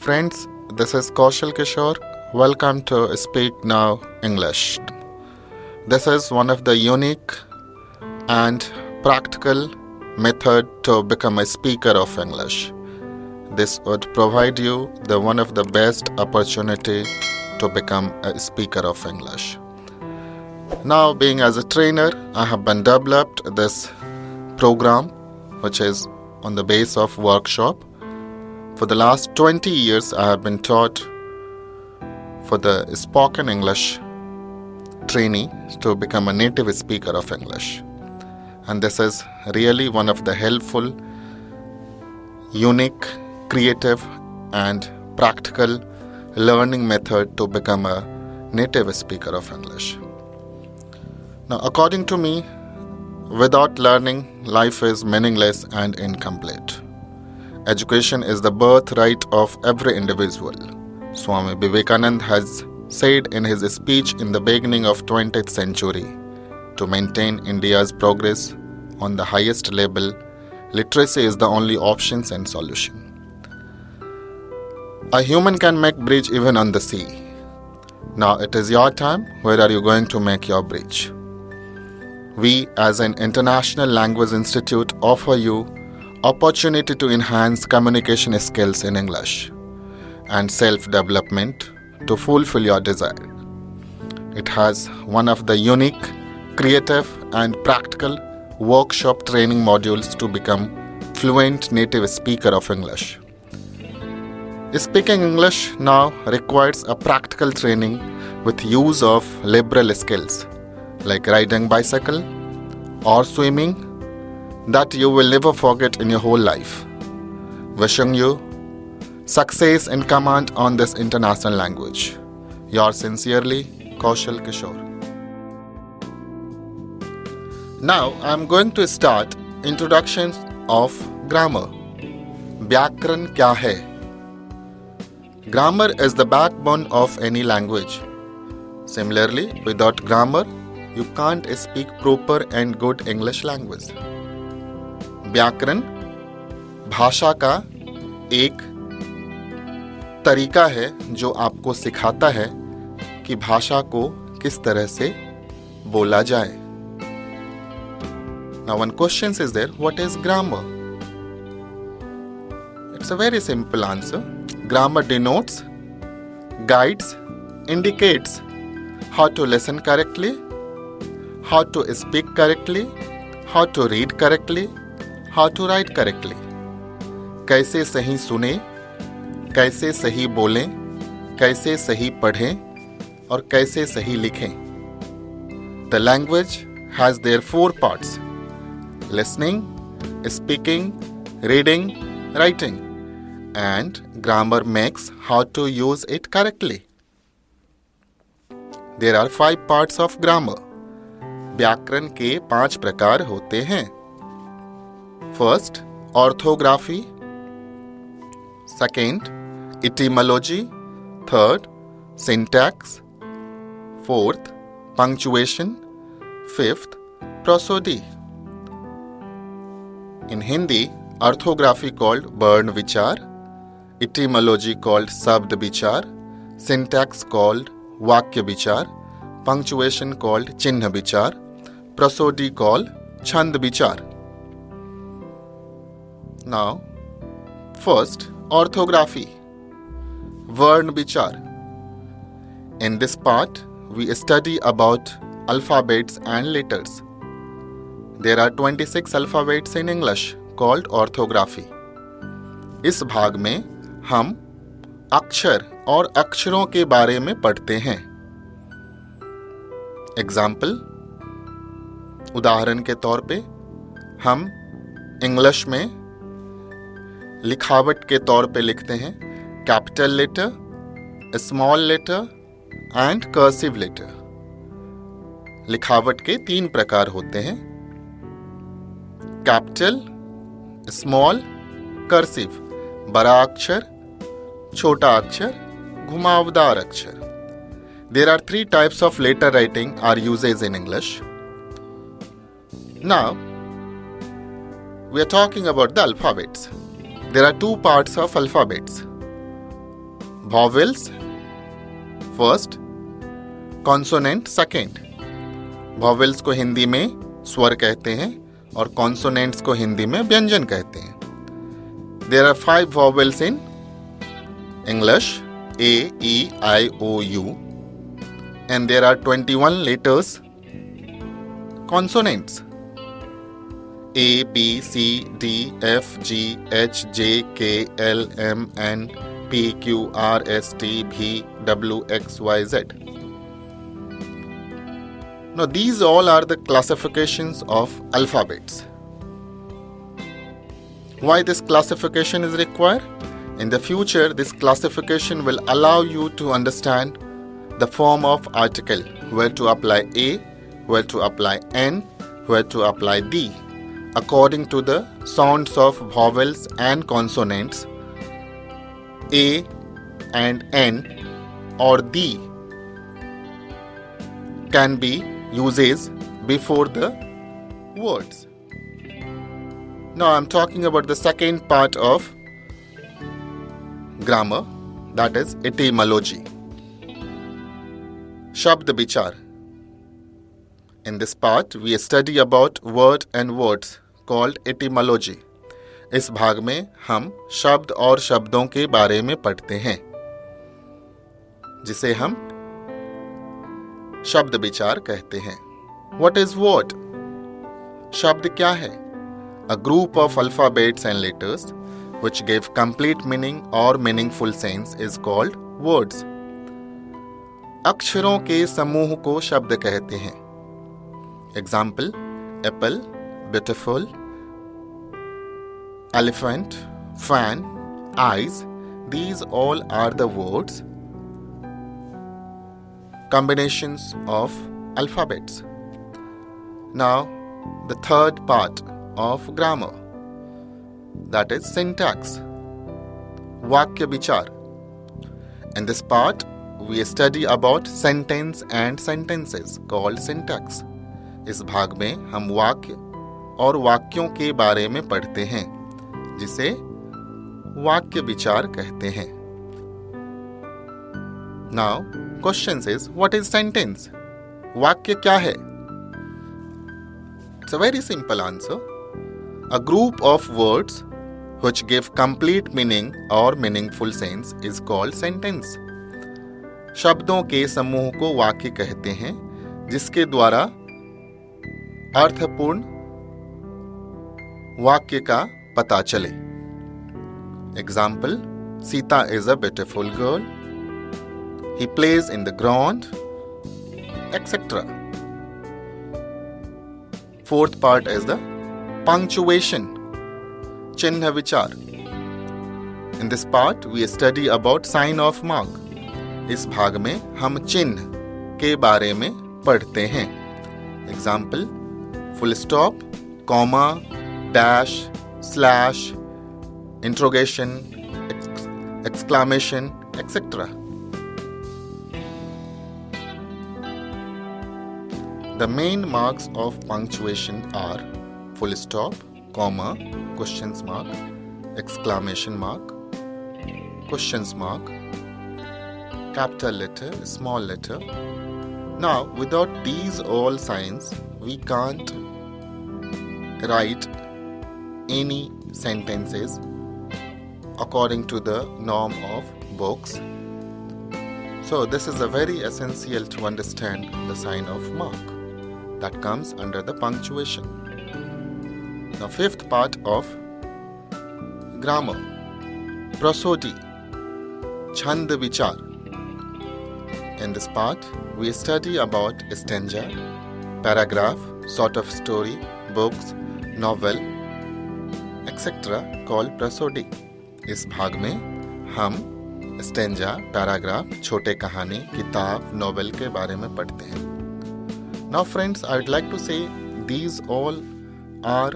Friends, this is Kaushal Kishore. Welcome to Speak Now English. This is one of the unique and practical method to become a speaker of English. This would provide you the one of the best opportunity to become a speaker of English. Now, being as a trainer, I have been developed this program which is on the base of workshop. For the last 20 years, I have been taught for the spoken English trainee to become a native speaker of English. And this is really one of the helpful, unique, creative and practical learning method to become a native speaker of English. Now, according to me, without learning, life is meaningless and incomplete. Education is the birthright of every individual. Swami Vivekananda has said in his speech in the beginning of 20th century, to maintain India's progress on the highest level, literacy is the only option and solution. A human can make bridge even on the sea. Now it is your time. Where are you going to make your bridge? We as an International Language Institute offer you opportunity to enhance communication skills in English and self-development to fulfill your desire. It has one of the unique, creative and practical workshop training modules to become fluent native speaker of English. Speaking English now requires a practical training with use of liberal skills like riding bicycle or swimming that you will never forget in your whole life. Wishing you success and command on this international language. Yours sincerely, Kaushal Kishore. Now I am going to start introduction of grammar. व्याकरण क्या है? Grammar is the backbone of any language. Similarly, without grammar, you can't speak proper and good English language. व्याकरण भाषा का एक तरीका है जो आपको सिखाता है कि भाषा को किस तरह से बोला जाए. Now one question is there, what is grammar? It's a very simple answer. Grammar denotes, guides, indicates how to listen correctly, how to speak correctly, how to read correctly, how to write correctly. कैसे सही सुने, कैसे सही बोलें, कैसे सही पढ़ें और कैसे सही लिखें. The language has their 4 parts: listening, speaking, reading, writing, and grammar makes how to use it correctly. There are 5 parts of grammar. व्याकरण के 5 प्रकार होते हैं. First, orthography. Second, etymology. Third, syntax. Fourth, punctuation. Fifth, prosody. In Hindi, orthography called Bern Vichar, etymology called Sabd Vichar, syntax called Vakya Vichar, punctuation called Chinha Vichar, prosody called Chand Vichar. Now, first, orthography. Vern Vichar. In this part, we study about alphabets and letters. There are 26 alphabets in English called orthography. इस भाग में हम अक्षर और अक्षरों के बारे में पढ़ते हैं. एग्जाम्पल, उदाहरण के तौर पे हम इंग्लिश में लिखावट के तौर पे लिखते हैं capital letter, small letter and cursive letter. लिखावट के 3 प्रकार होते हैं: कैपिटल, स्मॉल, कर्सिव. बड़ा अक्षर, छोटा अक्षर, घुमावदार अक्षर. There are 3 types of letter writing are uses in English. Now, we are talking about the alphabets. There are 2 parts of alphabets. vowels first, consonant second. vowels को हिंदी में स्वर कहते हैं और consonants को हिंदी में व्यंजन कहते हैं. There are 5 vowels in English: A, E, I, O, U, and there are 21 letters consonants: A, B, C, D, F, G, H, J, K, L, M, N, P, Q, R, S, T, V, W, X, Y, Z. Now these all are the classifications of alphabets. Why this classification is required? In the future, this classification will allow you to understand the form of article, where to apply A, where to apply N, where to apply D, according to the sounds of vowels and consonants. A and N or D can be uses before the words. Now I am talking about the second part of grammar, that is etymology. Shabd Vichar. In this part, we study about word and words called etymology. इस भाग में हम शब्द और शब्दों के बारे में पढ़ते हैं, जिसे हम शब्द विचार कहते हैं. What is word? शब्द क्या है? A group of alphabets and letters which give complete meaning or meaningful sense is called words. अक्षरों के समूह को शब्द कहते हैं. Example: apple, beautiful, elephant, fan, eyes. These all are the words, combinations of alphabets. Now, the third part of grammar, that is syntax. Vakya Vichar. In this part, we study about sentence and sentences called syntax. इस भाग में हम वाक्य और वाक्यों के बारे में पढ़ते हैं, जिसे वाक्य विचार कहते हैं. Now, question is, what is sentence? वाक्य क्या है? It's a very simple answer. A group of words which give complete meaning or meaningful sense is called sentence. शब्दों के समूह को वाक्य कहते हैं, जिसके द्वारा अर्थपूर्ण वाक्य का पता चले. Example: Sita is a beautiful girl. He plays in the ground, etc. Fourth part is the punctuation. Chinha Vichar. In this part, we study about sign of mark. इस भाग में हम चिन्ह के बारे में पढ़ते हैं. Example: full stop, comma, dash, slash, interrogation, exclamation, etc. The main marks of punctuation are full stop, comma, questions mark, exclamation mark, questions mark, capital letter, small letter. Now, without these all signs, we can't write any sentences according to the norm of books. So, this is a very essential to understand the sign of mark that comes under the punctuation. The fifth part of grammar, prosody, Chand Vichar. In this part, we study about stanza, paragraph, sort of story, books, novel, etc. called prosody. इस भाग में हम stanza, paragraph, छोटे कहानी, किताब, novel के बारे में पढ़ते हैं. Now friends, I would like to say these all are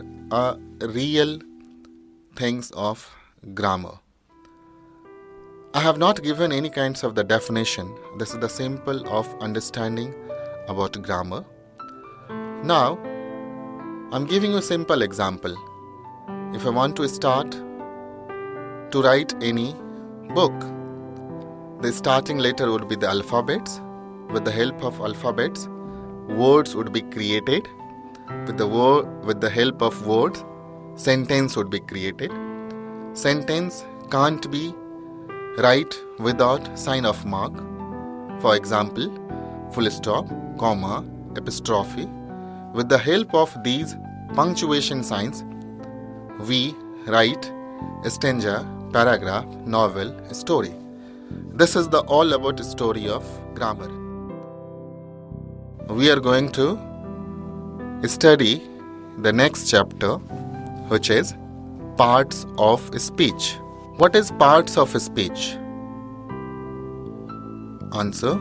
real things of grammar. I have not given any kinds of the definition. This is the simple of understanding about grammar. Now, I'm giving you a simple example. If I want to start to write any book, The starting letter would be the alphabets. With the help of alphabets, words would be created. With the help of words, sentence would be created. Sentence can't be right without sign of mark. For example, full stop, comma, apostrophe. With the help of these punctuation signs, we write stanza, paragraph, novel, story. This is all about the story of grammar. We are going to study the next chapter, which is parts of speech. What is parts of speech? Answer: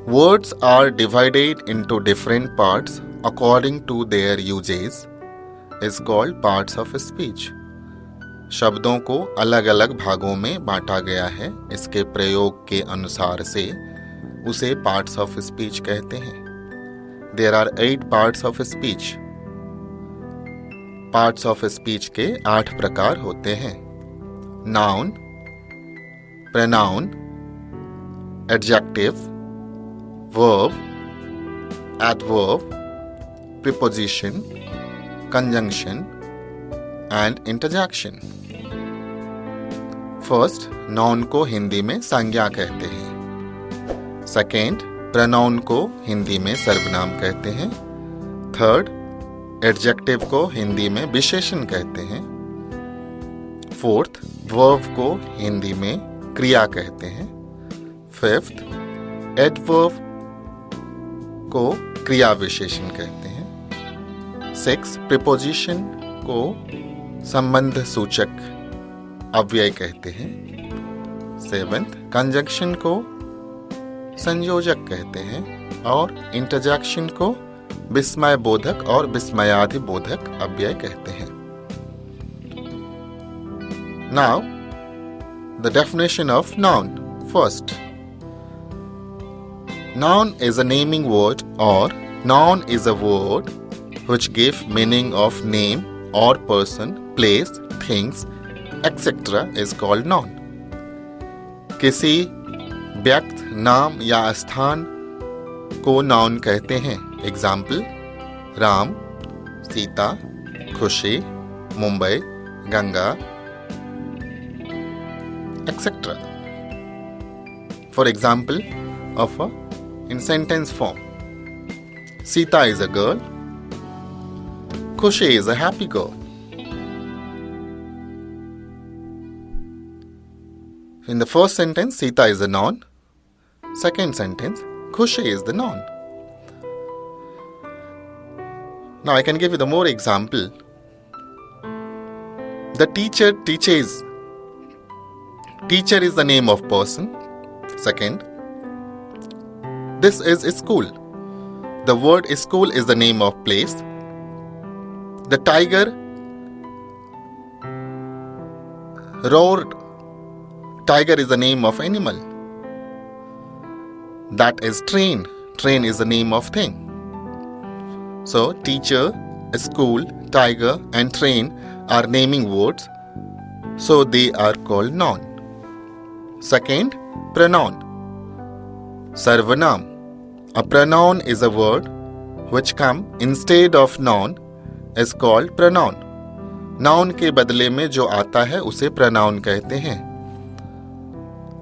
words are divided into different parts according to their uses is called parts of speech. शब्दों को अलग अलग भागों में बांटा गया है, इसके प्रयोग के अनुसार से उसे पार्ट्स ऑफ स्पीच कहते हैं. There are 8 parts of speech. Parts of speech के 8 प्रकार होते हैं. Noun, pronoun, adjective, verb, adverb, preposition, conjunction and interjection. First, noun को हिंदी में संज्ञा कहते हैं. सेकेंड, प्रोनाउन को हिंदी में सर्वनाम कहते हैं. थर्ड, एडजेक्टिव को हिंदी में विशेषण कहते हैं. फोर्थ, वर्ब को हिंदी में क्रिया कहते हैं. फिफ्थ, एडवर्ब को क्रिया विशेषण कहते हैं. सिक्स, प्रीपोजिशन को संबंध सूचक अव्यय कहते हैं. सेवेंथ, कंजंक्शन को संयोजक कहते हैं. और इंटरजेक्शन को विस्मय बोधक और विस्मयादि बोधक अव्यय कहते हैं. Now the definition of noun. First, noun is a naming word, or noun is a word which give meaning of name or person, place, things, etc. is called noun. किसी व्यक्ति, नाम या स्थान को नाउन कहते हैं. एग्जाम्पल: राम, सीता, खुशी, Mumbai, Ganga, etc. For example of in sentence form, Sita is a girl, Khushi is a happy girl. In the first sentence, Sita is a noun. Second sentence, Khushi is the noun. Now I can give you the more example. The teacher teaches. Teacher is the name of person. Second, this is a school. The word school is the name of place. The tiger roared. Tiger is the name of animal. That is train. Train is the name of thing. So teacher, school, tiger and train are naming words. So they are called noun. Second, pronoun. Sarvanam. A pronoun is a word which come instead of noun is called pronoun. Noun के बदले में जो आता है उसे pronoun कहते हैं.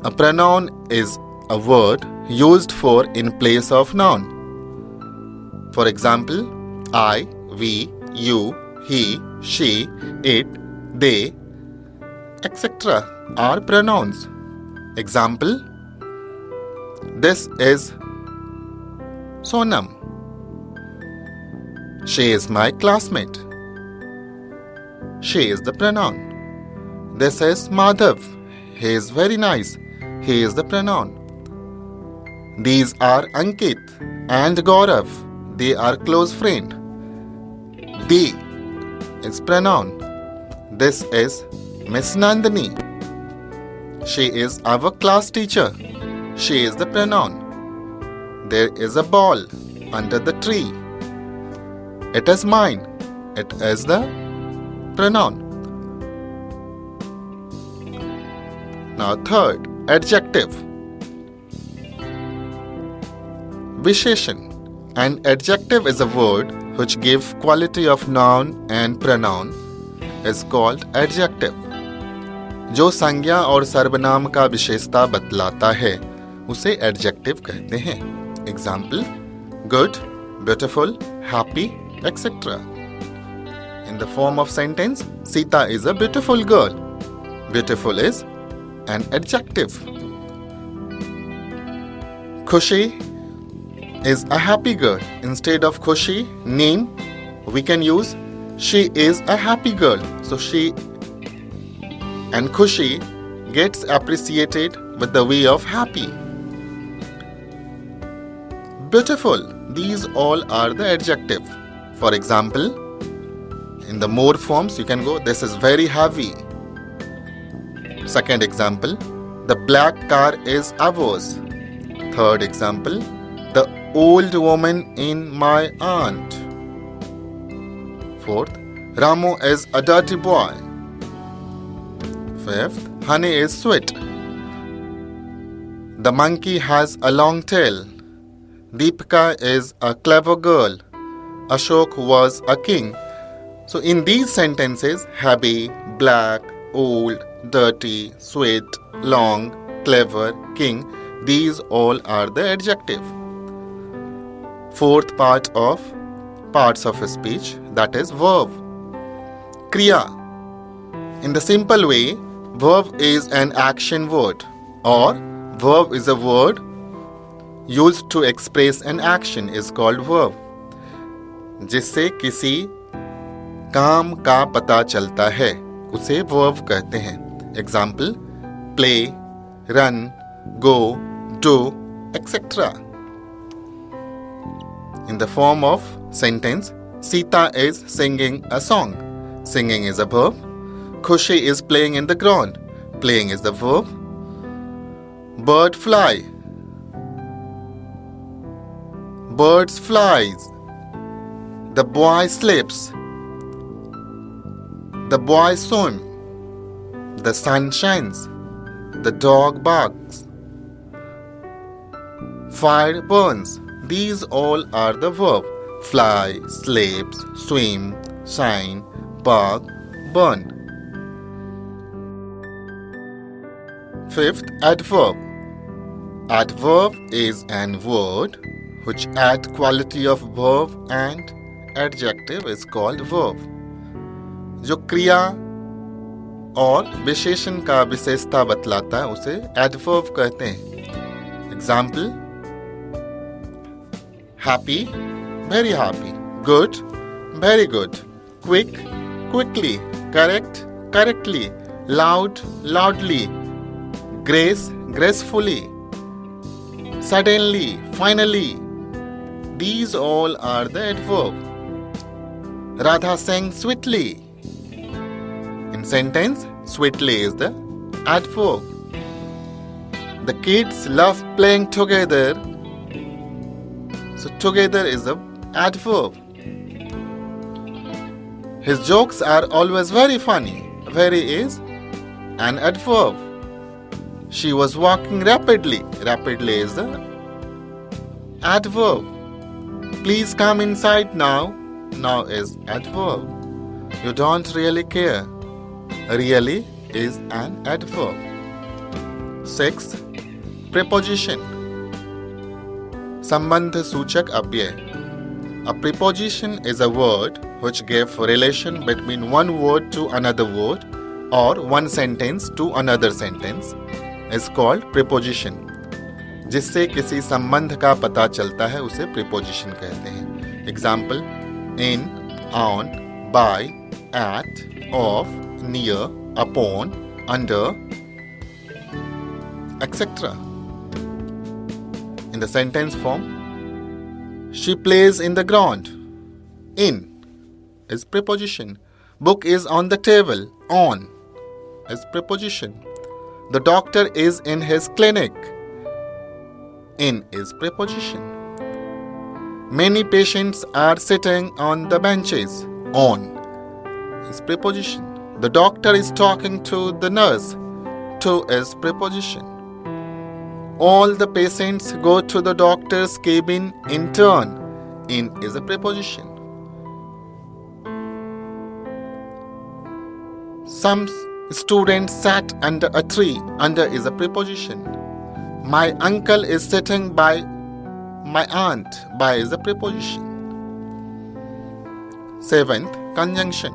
A pronoun is a word used for in place of noun. For example, I, we, you, he, she, it, they, etc. are pronouns. Example: this is Sonam. She is my classmate. She is the pronoun. This is Madhav. He is very nice. He is the pronoun. These are Ankit and Gaurav. They are close friend. They is pronoun. This is Miss Nandini. She is our class teacher. She is the pronoun. There is a ball under the tree. It is mine. It is the pronoun. Now third, adjective. Visheshan. An adjective is a word which gives quality of noun and pronoun is called adjective. जो संज्ञा और सर्वनाम का विशेषता बतलाता है उसे adjective कहते हैं. Example: good, beautiful, happy, etc. In the form of sentence, Sita is a beautiful girl. Beautiful is an adjective. Khushi is a happy girl. Instead of Khushi, name, we can use she is a happy girl. So she and Khushi gets appreciated with the way of happy. Beautiful. These all are the adjective. For example, in the more forms, you can go, this is very heavy. Second example, the black car is ours. Third example, the old woman in my aunt. Fourth, Ramu is a dirty boy. Fifth, honey is sweet. The monkey has a long tail. Deepika is a clever girl. Ashok was a king. So in these sentences, heavy, black, old, dirty, sweet, long, clever, king, these all are the adjective. Fourth part of parts of speech, that is verb. Kriya. In the simple way, verb is an action word or verb is a word used to express an action is called verb. जिससे किसी काम का पता चलता है उसे verb कहते हैं. Example: play, run, go, do, etcetera. In the form of sentence, Sita is singing a song. Singing is a verb. Khushi is playing in the ground. Playing is the verb. Bird fly. Birds flies. The boy sleeps. The boy swims. The sun shines. The dog barks. Fire burns. These all are the verb. Fly, sleeps, swim, shine, bark, burn. Fifth, adverb. Adverb is an word which add quality of verb and adjective is called verb. जो क्रिया और विशेषण का विशेषता बतलाता है उसे adverb कहते हैं. Example: happy, very happy. Good, very good. Quick, quickly. Correct, correctly. Loud, loudly. Grace, gracefully. Suddenly, finally. These all are the adverb. Radha sang sweetly. In sentence, sweetly is the adverb. The kids love playing together. So together is the adverb. His jokes are always very funny. Very is an adverb. She was walking rapidly. Rapidly is the adverb. Please come inside now. Now is adverb. You don't really care. Really is an adverb. 6. Preposition. संबंध सूचक अव्यय. A preposition is a word which gives relation between one word to another word or one sentence to another sentence is called preposition. जिससे किसी संबंध का पता चलता है उसे प्रीपोजिशन कहते हैं. Example: in, on, by, at, of, near, upon, under, etcetera. In the sentence form, she plays in the ground. In is preposition. Book is on the table. On is preposition. The doctor is in his clinic. In is preposition. Many patients are sitting on the benches. On is preposition. The doctor is talking to the nurse. To is preposition. All the patients go to the doctor's cabin in turn. In is a preposition. Some students sat under a tree. Under is a preposition. My uncle is sitting by my aunt. By is a preposition. 7th, conjunction.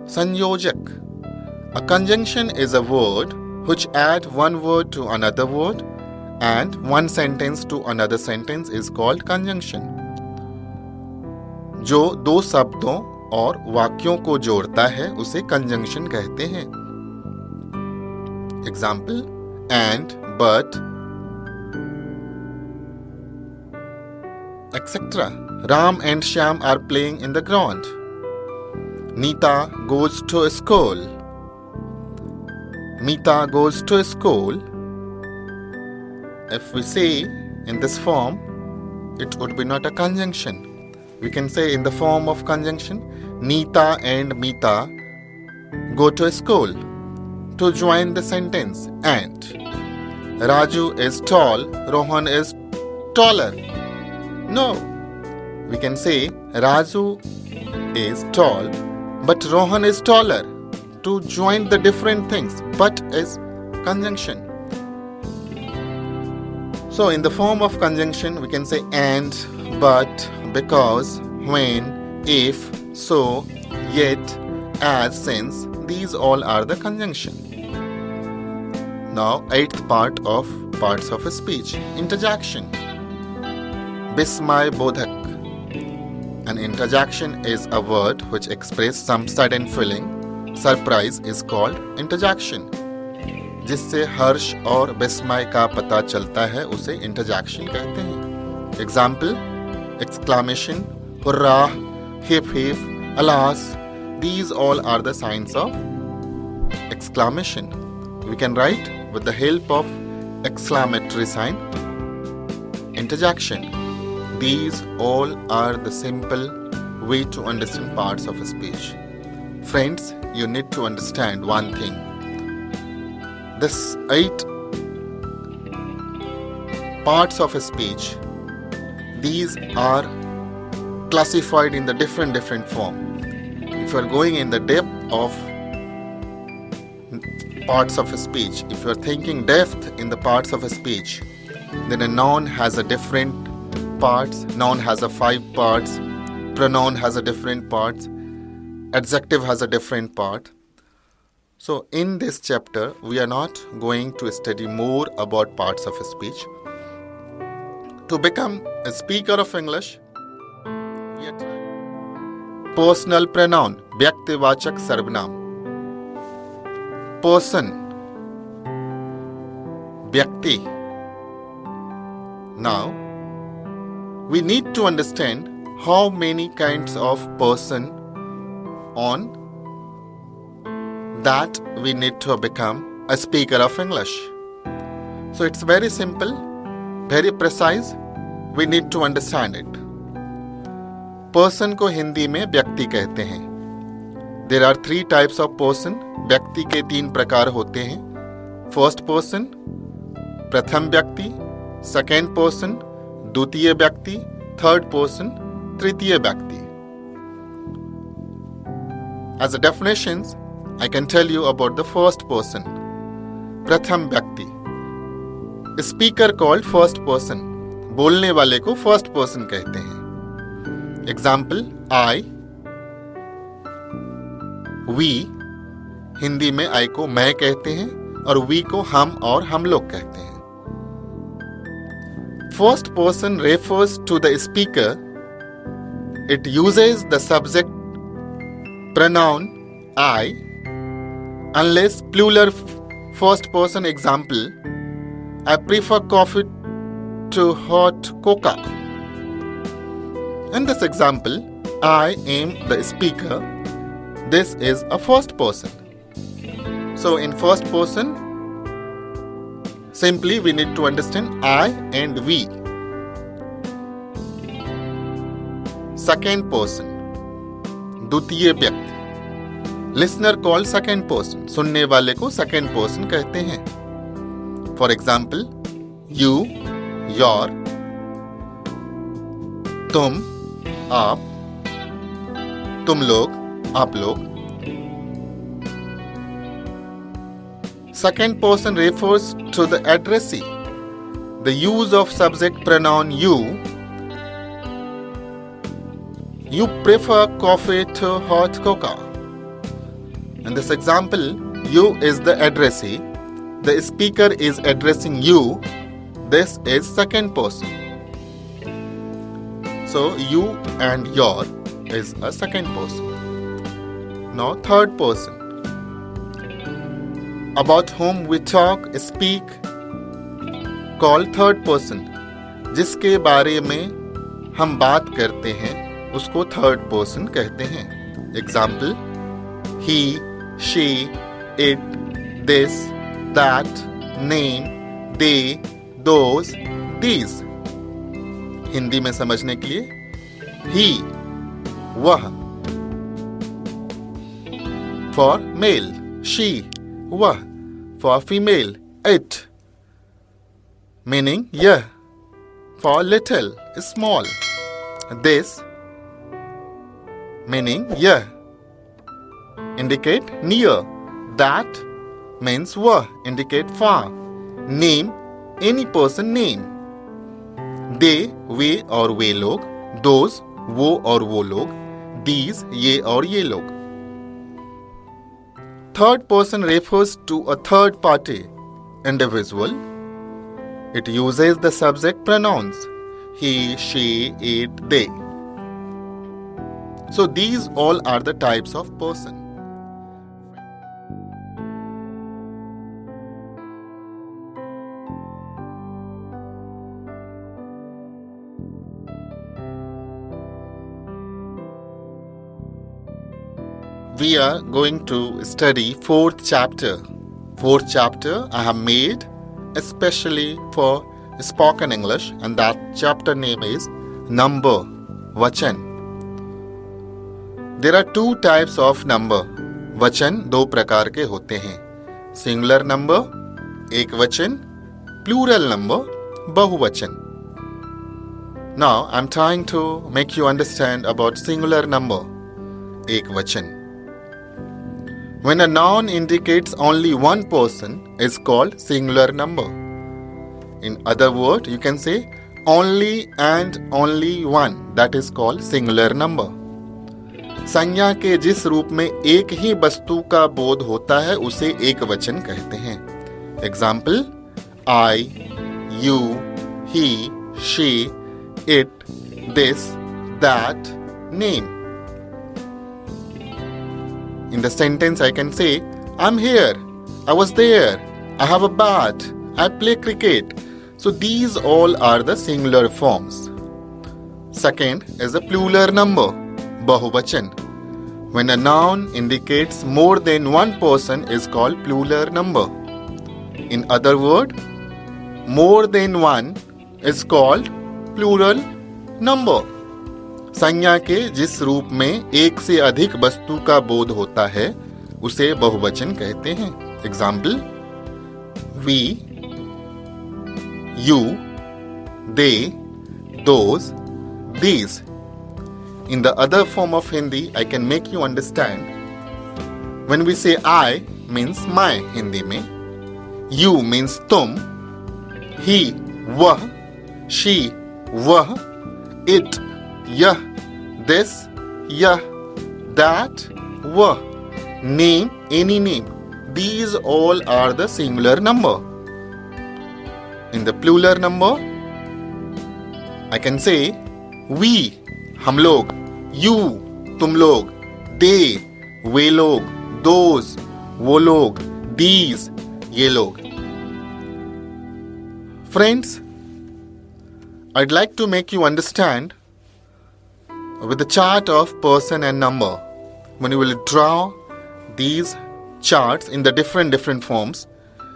Sanyojak. A conjunction is a word which adds one word to another word and one sentence to another sentence is called conjunction. जो दो शब्दों और वाक्यों को जोड़ता है उसे conjunction कहते हैं. Example and, but, etc. Ram and Shyam are playing in the ground. Neeta goes to school. Meeta goes to school. If we say in this form, it would be not a conjunction. We can say in the form of conjunction, Neeta and Meeta go to school. To join the sentence, and Raju is tall, Rohan is taller. No, we can say Raju is tall, but Rohan is taller. To join the different things, but is conjunction. So in the form of conjunction, we can say and, but, because, when, if, so, yet, as, since. These all are the conjunction. Now, 8th part of parts of a speech. Interjection. Bismay bodhak. An interjection is a word which expresses some sudden feeling. Surprise is called interjection. जिससे हर्ष और विस्मय का पता चलता है उसे interjection कहते हैं. Example exclamation, hurrah, hip hip, alas. These all are the signs of exclamation. We can write with the help of exclamatory sign interjection. These all are the simple way to understand parts of a speech. Friends, you need to understand one thing. This 8 parts of a speech, these are classified in the different form. If you are going in the depth of parts of a speech, if you are thinking depth in the parts of a speech, then a noun has a different parts, noun has a 5 parts, pronoun has a different parts, adjective has a different part. So in this chapter, we are not going to study more about parts of a speech. To become a speaker of English, we are trying. Personal pronoun, व्यक्तिवाचक सर्वनाम. Person, व्यक्ति. Now, we need to understand how many kinds of person on that we need to become a speaker of English. So it's very simple, very precise. We need to understand it. Person को हिंदी में व्यक्ति कहते हैं. There are 3 types of person. व्यक्ति के 3 प्रकार होते हैं. First person, प्रथम व्यक्ति. Second person, द्वितीय व्यक्ति. Third person, तृतीय व्यक्ति. As a definitions, I can tell you about the first person. प्रथम व्यक्ति. Speaker called first person. बोलने वाले को first person कहते हैं. Example, I, we. हिंदी में I को मैं कहते हैं और we को हम और हम लोग कहते हैं. First person refers to the speaker. It uses the subject pronoun I unless plural first person. Example, I prefer coffee to hot cocoa. In this example, I am the speaker. This is a first person. So in first person, simply we need to understand I and we. Second person, द्वितीय व्यक्ति. Listener called second person. सुनने वाले को second person कहते हैं. For example, you, your, तुम, आप, तुम लोग, आप लोग. Second person refers to the addressee. The use of subject pronoun you. You prefer coffee to hot cocoa. In this example, you is the addressee. The speaker is addressing you. This is second person. So you and your is a second person. Now third person. About whom we talk, speak, call third person. जिसके बारे में हम बात करते हैं उसको third person कहते हैं. Example, he, she, it, this, that, name, they, those, these. Hindi में समझने के लिए he, वह. For male, she, वह. For female, it, meaning यह. For little, small. This, meaning यह, indicate near. That means वह, indicate far. Name, any person name. They, वे और वे लोग. Those, वो और वो लोग. These, ये और ये लोग. Third person refers to a third party individual. It uses the subject pronouns he, she, it, they. So these all are the types of person. We are going to study fourth chapter. Fourth chapter I have made especially for spoken English, and that chapter name is number, vachan. There are two types of number. वचन दो प्रकार के होते हैं. Singular number, एक वचन. Plural number, बहुवचन. Now I am trying to make you understand about singular number, एक वचन. When a noun indicates only one person is called singular number. In other words, you can say only and only one, that is called singular number. संज्ञा के जिस रूप में एक ही वस्तु का बोध होता है उसे एक वचन कहते हैं. Example, I, you, he, she, it, this, that, name. In the sentence I can say, I'm here, I was there, I have a bat, I play cricket. So these all are the singular forms. Second is a plural number, bahuvachan. When a noun indicates more than one person is called plural number. In other words, more than one is called plural number. संज्ञा के जिस रूप में एक से अधिक वस्तु का बोध होता है उसे बहुवचन कहते हैं. Example, we, you, they, those, these. In the other form of Hindi, I can make you understand. When we say I means my Hindi में, you means तुम, he, वह, she, वह, it, यह, this, यह, that, वह, name, any name. These all are the singular number. In the plural number, I can say we, हम लोग, you, तुम लोग, they, वे लोग, those, वो लोग, these, ये लोग. Friends, I'd like to make you understand with the chart of person and number. When you will draw these charts in the different forms,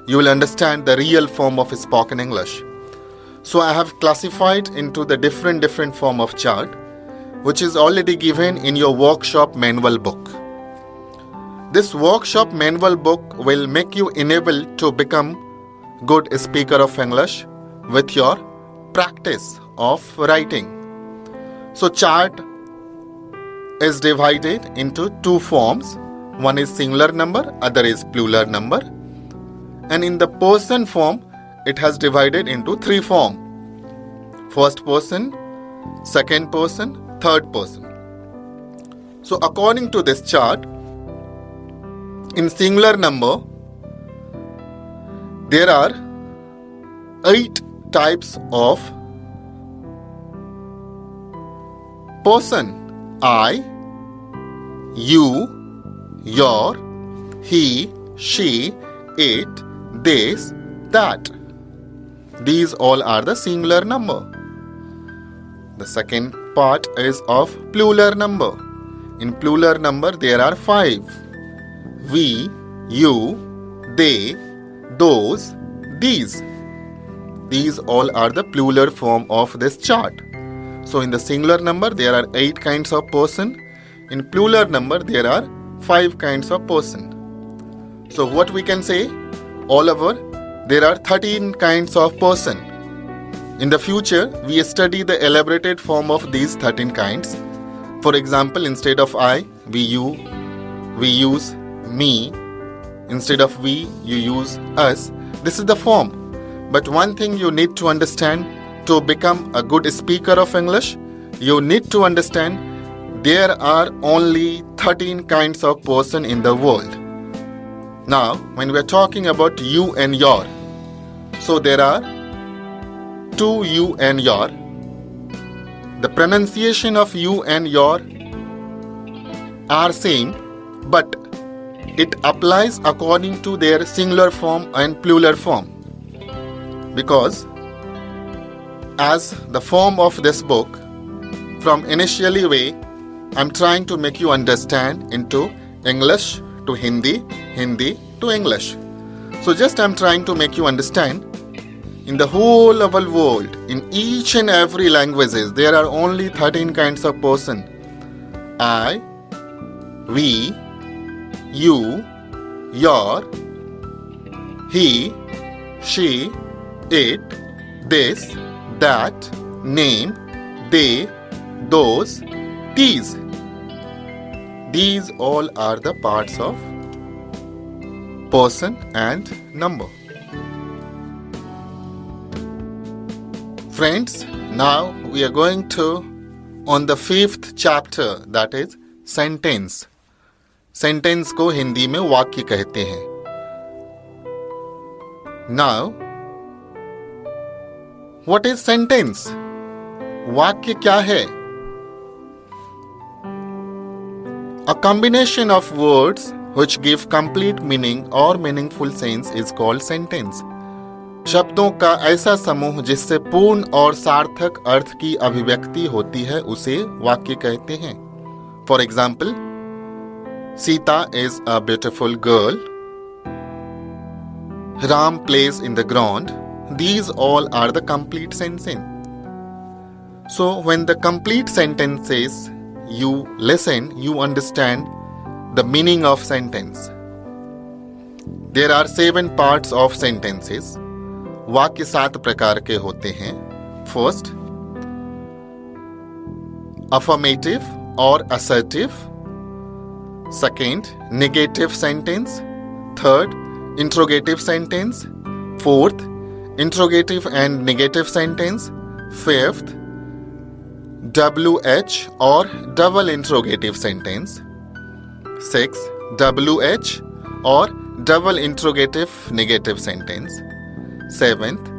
you will understand the real form of spoken English. So I have classified into the different form of chart, which is already given in your workshop manual book. This workshop manual book will make you enabled to become good speaker of English with your practice of writing. So chart is divided into two forms. One is singular number, other is plural number. And in the person form, it has divided into three forms. First person, second person, third person. So according to this chart, in singular number, there are 8 types of person. I, you, your, he, she, it, this, that. These all are the singular number. The second part is of plural number. In plural number there are 5. We, you, they, those, these. These all are the plural form of this chart. So in the singular number there are 8 kinds of person. In plural number there are 5 kinds of person. So what we can say? All over there are 13 kinds of person. In the future we study the elaborated form of these 13 kinds. For example, instead of I, we use me. Instead of we, you use us. This is the form. But one thing you need to understand, to become a good speaker of English, you need to understand there are only 13 kinds of person in the world. Now, when we are talking about you and your, so there are 2 you and your. The pronunciation of you and your are same, but it applies according to their singular form and plural form. Because as the form of this book, from initially way, I'm trying to make you understand into English to Hindi, Hindi to English. So just I'm trying to make you understand in the whole of the world, in each and every languages, there are only 13 kinds of person. I, we, you, your, he, she, it, this, that, name, they, those, these. These all are the parts of person and number. Friends, now we are going to on the 5th chapter, that is sentence. Sentence को हिंदी में वाक्य कहते हैं. Now, what is sentence? वाक्य क्या है? A combination of words which give complete meaning or meaningful sense is called sentence. शब्दों का ऐसा समूह जिससे पूर्ण और सार्थक अर्थ की अभिव्यक्ति होती है उसे वाक्य कहते हैं. For example, Sita is a beautiful girl. Ram plays in the ground. These all are the complete sentence. So when the complete sentence says you listen, you understand the meaning of sentence. There are 7 parts of sentences. वाक्य 7 प्रकार के होते हैं. First, affirmative or assertive. Second, negative sentence. Third, interrogative sentence. Fourth, interrogative and negative sentence. Fifth, WH or double interrogative sentence. Sixth, WH or double interrogative negative sentence. Seventh,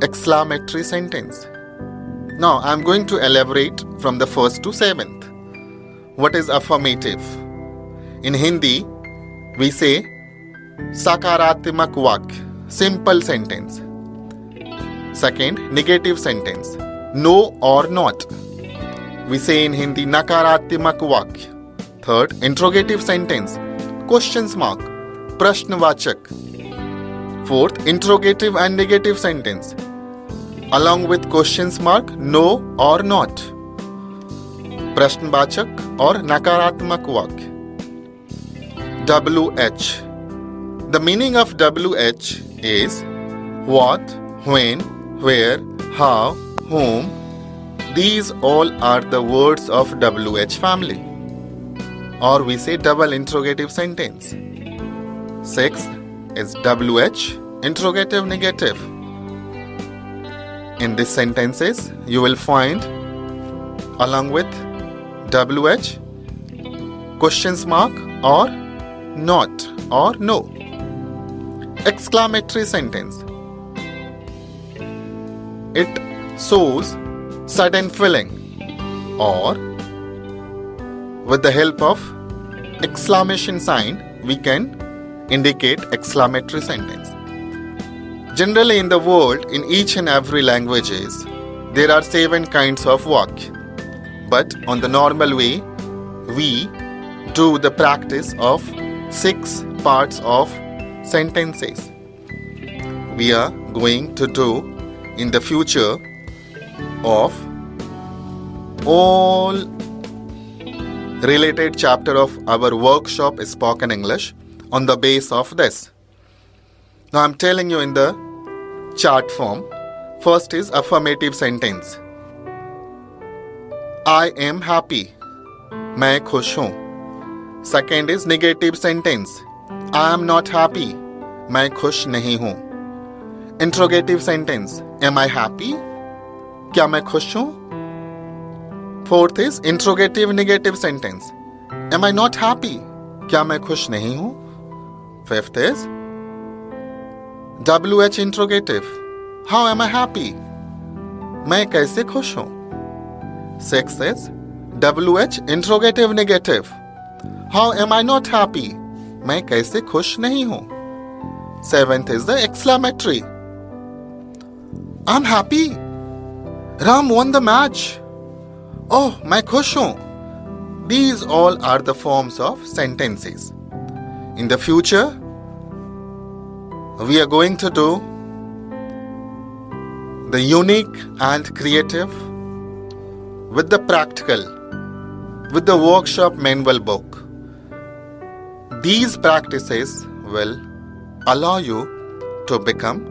exclamatory sentence. Now I am going to elaborate from the first to 7th. What is affirmative? In Hindi, we say sakaratmak vakya, simple sentence. Second, negative sentence, no or not. We say in Hindi nakaratmak vakya. Third, interrogative sentence, questions mark, prashnvachak. Fourth, interrogative and negative sentence, along with questions mark, no or not, prashnvachak or nakaratmak vakya. WH. The meaning of WH is what, when, where, how, whom. These all are the words of WH family, or we say double interrogative sentence. Sixth is WH interrogative negative. In these sentences, you will find along with WH questions mark or not or no. Exclamatory sentence. It shows sudden feeling, or with the help of exclamation sign we can indicate exclamatory sentence. Generally in the world, in each and every languages, there are 7 kinds of vakya. But on the normal way, we do the practice of 6 parts of sentences. We are going to do in the future of all related chapter of our workshop Spoken English on the base of this. Now I'm telling you in the chart form. First is affirmative sentence. I am happy. मैं खुश हूँ. Second is negative sentence. I am not happy. मैं खुश नहीं हूँ. Interrogative sentence. Am I happy? क्या मैं खुश हूँ? Fourth is interrogative negative sentence. Am I not happy? क्या मैं खुश नहीं हूँ? Fifth is WH interrogative. How am I happy? मैं कैसे खुश हूँ? Sixth is WH interrogative negative. How am I not happy? मैं कैसे खुश नहीं हूँ? Seventh is the exclamatory. I'm happy. Ram won the match. Oh, मैं खुश हूँ. These all are the forms of sentences. In the future, we are going to do the unique and creative with the practical, with the workshop manual book. These practices will allow you to become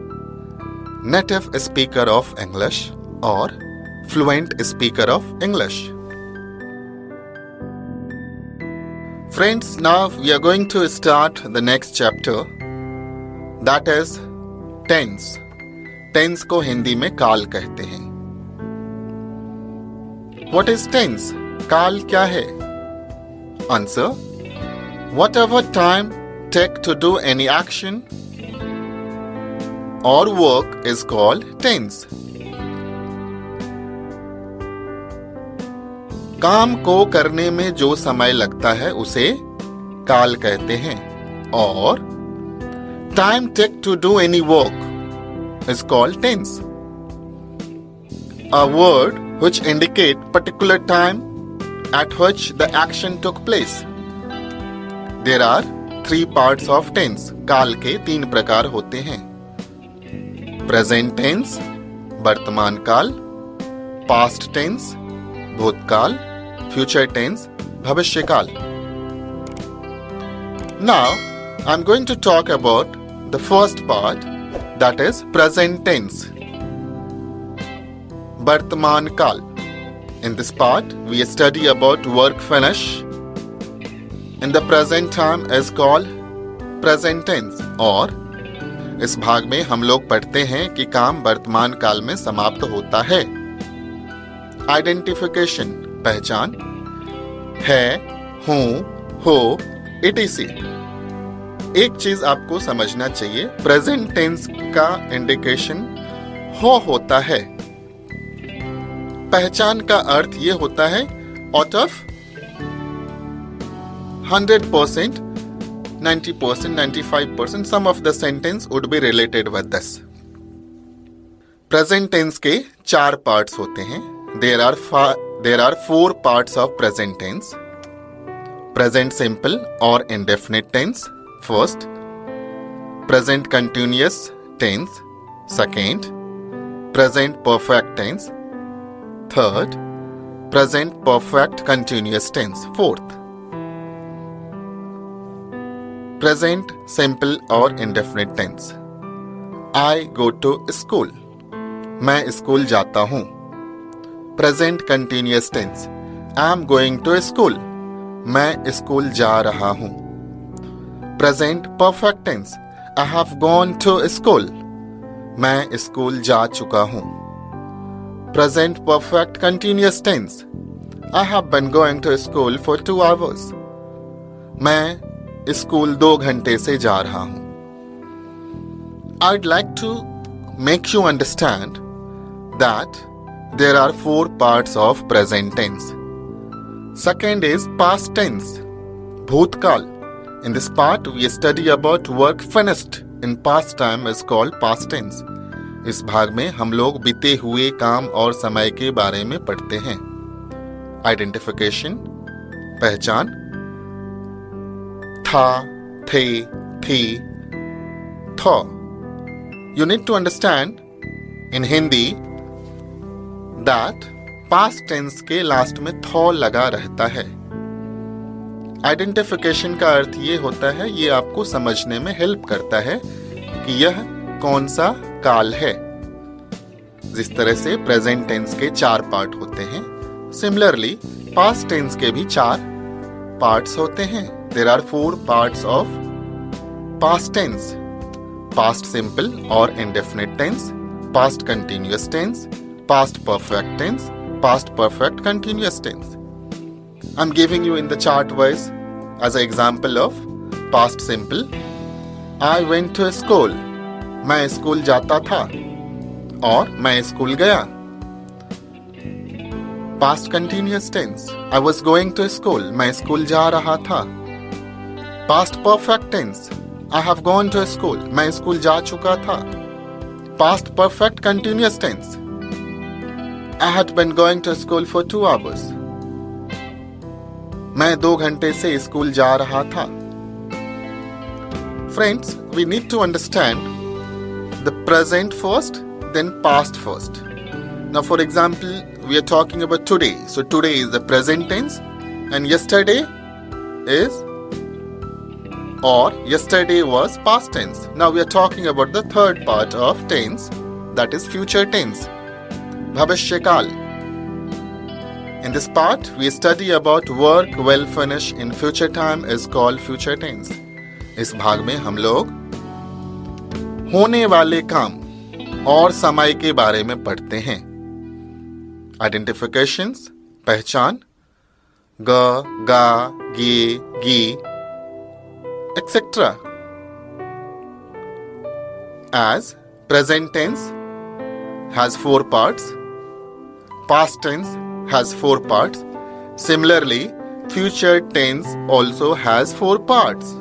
native speaker of English or fluent speaker of English. Friends, now we are going to start the next chapter, that is tense. Tense को हिंदी में काल कहते हैं. What is tense? काल क्या है? Answer. Whatever time take to do any action or work is called tense. काम को करने में जो समय लगता है उसे काल कहते हैं. और time take to do any work is called tense. A word which indicate particular time at which the action took place. There are 3 parts of tense. काल के 3 प्रकार होते हैं. Present tense, वर्तमान काल. Past tense, भूतकाल. Future tense, भविष्य काल. Now, I'm going to talk about the first part, that is present tense. वर्तमान काल. In this part, we study about work finish. In the present time is called present tense. और इस भाग में हम लोग पढ़ते हैं कि काम वर्तमान काल में समाप्त होता है. आइडेंटिफिकेशन, पहचान. है, हूँ, हो, etc. एक चीज आपको समझना चाहिए, प्रेजेंट टेंस का इंडिकेशन हो होता है. पहचान का अर्थ ये होता है out of 100%, 90%, 95%, some of the sentence would be related with this. Present tense के 4 parts होते हैं. There are 4 parts of present tense. Present simple or indefinite tense. First, present continuous tense. Second, present perfect tense. Third, present perfect continuous tense. Fourth, present simple or indefinite tense. I go to school. मैं school जाता हूँ. Present continuous tense. I am going to school. मैं school जा रहा हूँ. Present perfect tense. I have gone to school. मैं school जा चुका हूँ. Present perfect continuous tense. I have been going to school for 2 hours. मैं स्कूल 2 घंटे से जा रहा हूँ. I'd like to make you understand that there are 4 parts of present tense. Second is past tense, bhutkaal. In this part, we study about work finished in past time is called past tense. इस भाग में हम लोग बीते हुए काम और समय के बारे में पढ़ते हैं. Identification, पहचान. था, थे, थी, था. You need to understand in Hindi that past tense के लास्ट में थॉ लगा रहता है. आइडेंटिफिकेशन का अर्थ ये होता है, ये आपको समझने में हेल्प करता है कि यह कौन सा काल है. जिस तरह से प्रेजेंट टेंस के 4 पार्ट होते हैं, सिमिलरली पास्ट टेंस के भी 4 पार्ट्स होते हैं. There are 4 parts of past tense. Past simple or indefinite tense, past continuous tense, past perfect tense, past perfect continuous tense. I'm giving you in the chart wise as an example of past simple. I went to school. मैं school जाता था और मैं school गया. Past continuous tense. I was going to school. मैं school जा रहा था. Past perfect tense. I have gone to school. मैं स्कूल जा चुका था. Past perfect continuous tense. I had been going to school for 2 hours. मैं 2 घंटे से स्कूल जा रहा था. Friends, we need to understand the present first, then past first. Now, for example, we are talking about today. So, today is the present tense, and yesterday is or yesterday was past tense. Now we are talking about the third part of tense, that is future tense, bhavishya-kal. In this part, we study about work well finished in future time is called future tense. इस भाग में हम लोग होने वाले काम और समय के बारे में पढ़ते हैं. Identifications, पहचान, ग, गा, गे, गी, etc. As present tense has 4 parts, past tense has 4 parts. Similarly, future tense also has 4 parts.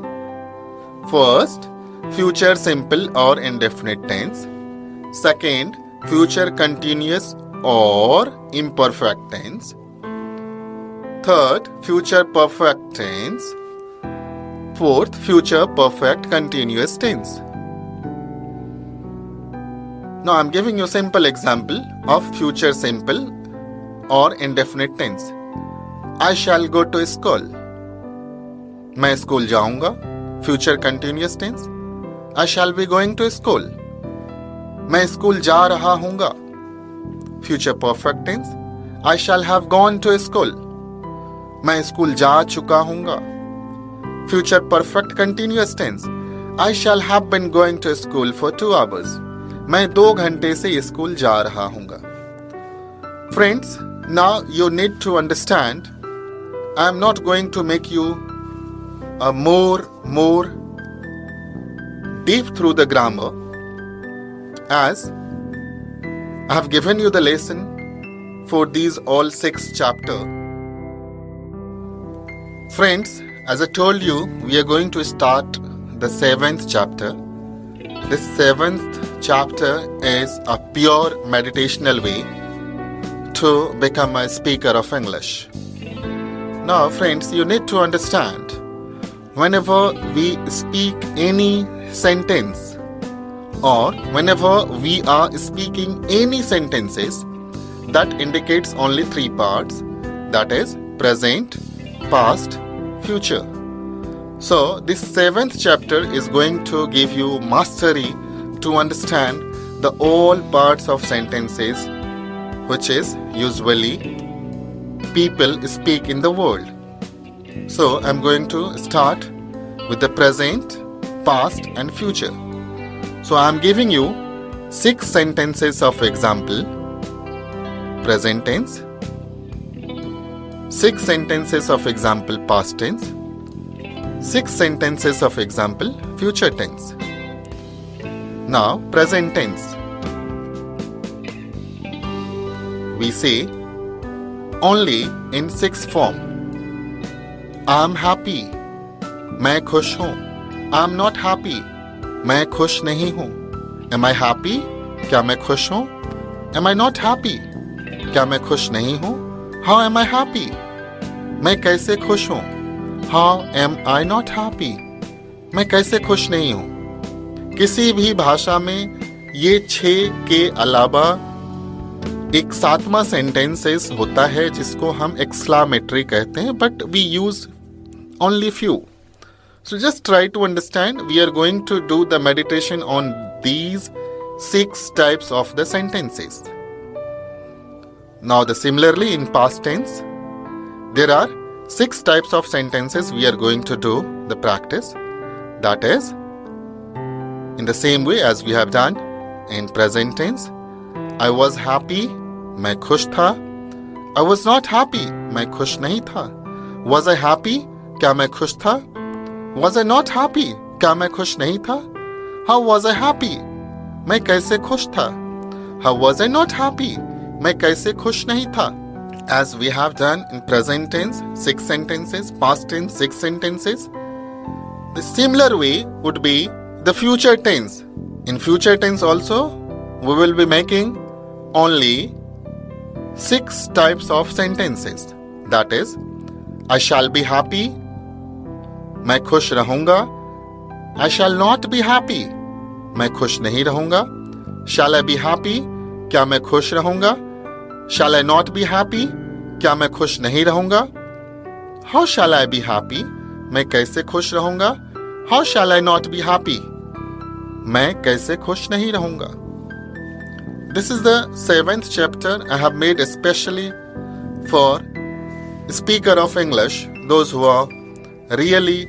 First, future simple or indefinite tense. Second, future continuous or imperfect tense. Third, future perfect tense. Fourth, future perfect continuous tense. Now I'm giving you a simple example of future simple or indefinite tense. I shall go to school. मैं school जाऊंगा. Future continuous tense. I shall be going to school. मैं school जा रहा हूंगा. Future perfect tense. I shall have gone to school. मैं school जा चुका हूंगा. Future perfect continuous tense. I shall have been going to school for 2 hours. मैं 2 घंटे से school जा रहा हूँगा. Friends, now you need to understand. I am not going to make you more deep through the grammar, as I have given you the lesson for these all 6 chapters. Friends, as I told you, we are going to start the 7th chapter. This 7th chapter is a pure meditational way to become a speaker of English. Now, friends, you need to understand, whenever we speak any sentence or whenever we are speaking any sentences, that indicates only 3 parts, that is present, past, future. So this 7th chapter is going to give you mastery to understand the all parts of sentences which is usually people speak in the world. So I'm going to start with the present, past and future. So I'm giving you 6 sentences of example, present tense, 6 sentences of example, past tense, 6 sentences of example, future tense. Now, present tense. We say only in 6 form. I am happy. मैं खुश हूँ. I am not happy. मैं खुश नहीं हूँ. Am I happy? क्या मैं खुश हूँ? Am I not happy? क्या मैं खुश नहीं हूँ? How am I happy? मैं कैसे खुश हूँ? How am I not happy? मैं कैसे खुश नहीं हूँ? किसी भी भाषा में ये 6 के अलावा एक 7वां सेंटेंसेस होता है जिसको हम एक्सक्लामेटरी कहते हैं, but we use only few. So just try to understand. We are going to do the meditation on these 6 types of the sentences. Now similarly in past tense, there are 6 types of sentences we are going to do the practice. That is, in the same way as we have done in present tense, I was happy, मैं खुश था. I was not happy, मैं खुश नहीं था. Was I happy? क्या मैं खुश था? Was I not happy? क्या मैं खुश नहीं था? How was I happy? मैं कैसे खुश था? How was I not happy? मैं कैसे खुश नहीं था? As we have done in present tense, 6 sentences, past tense, 6 sentences. The similar way would be the future tense. In future tense also, we will be making only 6 types of sentences. That is, I shall be happy. मैं खुश रहूंगा. I shall not be happy. मैं खुश नहीं रहूंगा. Shall I be happy? क्या मैं खुश रहूंगा? Shall I not be happy? क्या मैं खुश नहीं रहूंगा? How shall I be happy? मैं कैसे खुश रहूंगा? How shall I not be happy? मैं कैसे खुश नहीं रहूंगा? This is the 7th chapter I have made especially for speaker of English, those who are really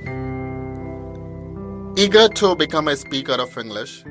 eager to become a speaker of English.